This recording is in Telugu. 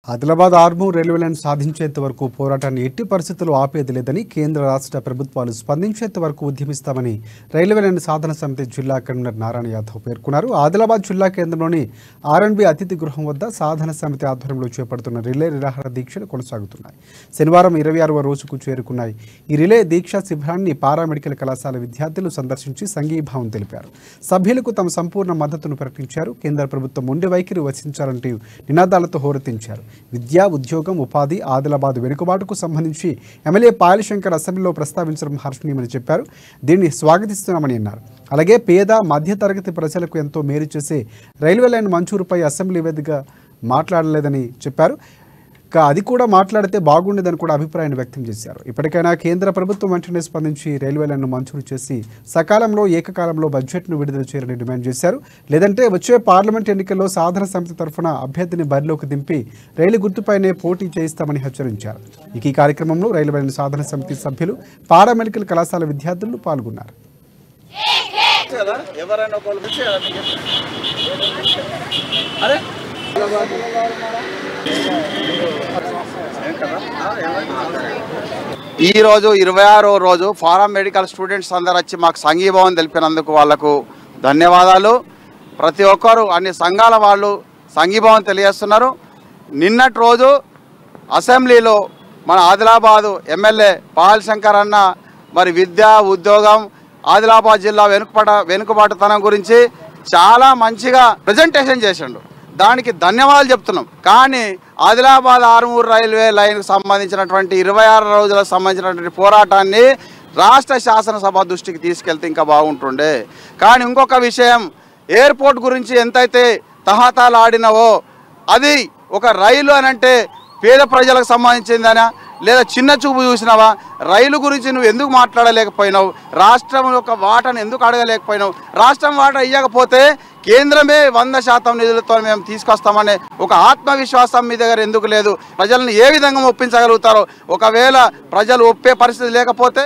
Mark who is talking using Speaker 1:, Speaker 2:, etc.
Speaker 1: ఆదిలాబాద్ ఆర్మూర్ రైల్వే లైన్ సాధించేంత వరకు పోరాటాన్ని ఎట్టి పరిస్థితుల్లో ఆపేది లేదని కేంద్ర రాష్ట్ర ప్రభుత్వాలు స్పందించేంత వరకు ఉద్యమిస్తామని రైల్వే లైన్ సాధన సమితి జిల్లా కన్వీనర్ నారాయణ యాదవ్ పేర్కొన్నారు. ఆదిలాబాద్ జిల్లా కేంద్రంలోని ఆర్ఎండ్బి అతిథి గృహం వద్ద సాధన సమితి ఆధ్వర్యంలో చేపడుతున్న రిలే నిరాహార దీక్షలు కొనసాగుతున్నాయి. శనివారం 26వ రోజుకు చేరుకున్నాయి. ఈ రిలే దీక్షా శిబిరాన్ని పారామెడికల్ కళాశాల విద్యార్థులు సందర్శించి సంఘీభావం తెలిపారు. సభ్యులకు తమ సంపూర్ణ మద్దతును ప్రకటించారు. కేంద్ర ప్రభుత్వం మొండి వైఖరి వసించాలంటూ నినాదాలతో హోరెత్తించారు. విద్య, ఉద్యోగం, ఉపాధి, ఆదిలాబాద్ వెనుకబాటుకు సంబంధించి ఎమ్మెల్యే పాయల్ శంకర్ అసెంబ్లీలో ప్రస్తావించడం హర్షణీయమని చెప్పారు. దీన్ని స్వాగతిస్తున్నామని అన్నారు. అలాగే పేద మధ్యతరగతి ప్రజలకు ఎంతో మేలు చేసే రైల్వే లైన్ మంజూరుపై అసెంబ్లీ వేదికగా మాట్లాడలేదని చెప్పారు. అది కూడా మాట్లాడితే బాగుండేదని కూడా అభిప్రాయాన్ని వ్యక్తం చేశారు. ఇప్పటికైనా కేంద్ర ప్రభుత్వం వెంటనే స్పందించి రైల్వే లైన్ను మంజూరు చేసి సకాలంలో ఏకకాలంలో బడ్జెట్ను విడుదల చేయాలని డిమాండ్ చేశారు. లేదంటే వచ్చే పార్లమెంట్ ఎన్నికల్లో సాధన సమితి తరఫున అభ్యర్థిని బరిలోకి దింపి రైలు గుర్తుపైనే పోటీ చేయిస్తామని హెచ్చరించారు. ఈ కార్యక్రమంలో రైల్వే లైన్ సాధన సమితి సభ్యులు, పారామెడికల్ కళాశాల విద్యార్థులు పాల్గొన్నారు.
Speaker 2: ఈరోజు 26వ రోజు ఫారం మెడికల్ స్టూడెంట్స్ అందరూ వచ్చి మాకు సంఘీభావం తెలిపినందుకు వాళ్లకు ధన్యవాదాలు. ప్రతి ఒక్కరు అన్ని సంఘాల వాళ్ళు సంఘీభావం తెలియజేస్తున్నారు. నిన్నటి రోజు అసెంబ్లీలో మన ఆదిలాబాదు ఎమ్మెల్యే పాయల్ శంకర్ అన్న మరి విద్య, ఉద్యోగం, ఆదిలాబాద్ జిల్లా వెనుకబాటుతనం గురించి చాలా మంచిగా ప్రజెంటేషన్ చేసిండు. దానికి ధన్యవాదాలు చెప్తున్నాం. కానీ ఆదిలాబాద్ ఆర్మూర్ రైల్వే లైన్కు సంబంధించినటువంటి 26 రోజులకు సంబంధించినటువంటి పోరాటాన్ని రాష్ట్ర శాసనసభ దృష్టికి తీసుకెళ్తే ఇంకా బాగుంటుండే. కానీ ఇంకొక విషయం, ఎయిర్పోర్ట్ గురించి ఎంతైతే తహతాలు ఆడినవో అది ఒక రైలు అనంటే పేద ప్రజలకు సంబంధించిందనా లేదా చిన్న చూపు చూసినావా? రైలు గురించి నువ్వు ఎందుకు మాట్లాడలేకపోయినావు? రాష్ట్రం యొక్క వాటాను ఎందుకు అడగలేకపోయినావు? రాష్ట్రం వాటా ఇవ్వకపోతే కేంద్రమే 100% నిధులతో మేము తీసుకొస్తామనే ఒక ఆత్మవిశ్వాసం మీ దగ్గర ఎందుకు లేదు? ప్రజలను ఏ విధంగా ఒప్పించగలుగుతారో? ఒకవేళ ప్రజలు ఒప్పే పరిస్థితి లేకపోతే